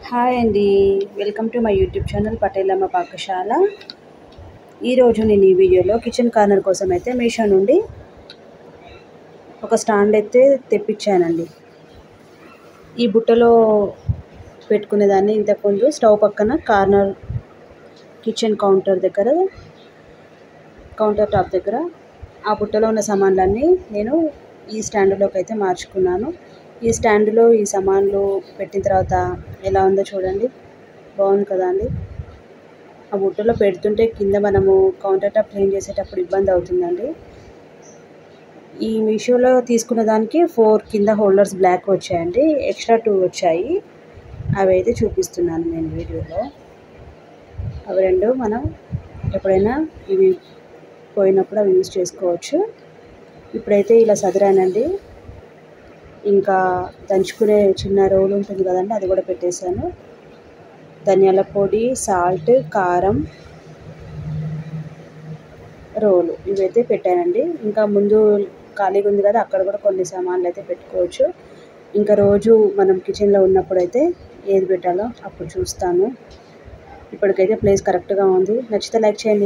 Hi అండి. Welcome to my YouTube channel Patelamma Pakashala. ఈరోజు నేను ఈ వీడియోలో కిచెన్ కార్నర్ కోసం అయితే మీషో నుండి ఒక స్టాండ్ అయితే తెప్పించానండి. ఈ బుట్టలో పెట్టుకునేదాన్ని ఇంతకుముందు స్టవ్ పక్కన కార్నర్ కిచెన్ కౌంటర్ టాప్ దగ్గర ఆ బుట్టలో ఉన్న సామాన్లన్నీ నేను ఈ స్టాండ్లోకి అయితే మార్చుకున్నాను. ఈ స్టాండ్లో ఈ సామాన్లు పెట్టిన తర్వాత ఎలా ఉందో చూడండి, బాగుంది కదా అండి. ఆ బుట్టలో పెడుతుంటే కింద మనము కౌంటర్ టాప్ క్లీన్ చేసేటప్పుడు ఇబ్బంది అవుతుందండి. ఈ మీషోలో తీసుకున్న దానికి 4 కింద హోల్డర్స్ బ్లాక్ వచ్చాయండి, ఎక్స్ట్రా 2 వచ్చాయి. అవి అయితే చూపిస్తున్నాను నేను వీడియోలో. అవి రెండు మనం ఎప్పుడైనా ఇవి పోయినప్పుడు అవి యూజ్ చేసుకోవచ్చు. ఇప్పుడైతే ఇలా సదిరానండి. ఇంకా దంచుకునే చిన్న రోలు ఉంటుంది కదండి, అది కూడా పెట్టేశాను. ధనియాల పొడి, సాల్ట్, కారం, రోలు ఇవైతే పెట్టానండి. ఇంకా ముందు ఖాళీగా ఉంది కదా, అక్కడ కూడా కొన్ని సామాన్లు అయితే పెట్టుకోవచ్చు. ఇంకా రోజు మనం కిచెన్లో ఉన్నప్పుడు అయితే ఏది పెట్టాలో అప్పుడు చూస్తాను. ఇప్పటికైతే ప్లేస్ కరెక్ట్గా ఉంది. నచ్చితే లైక్ చేయండి.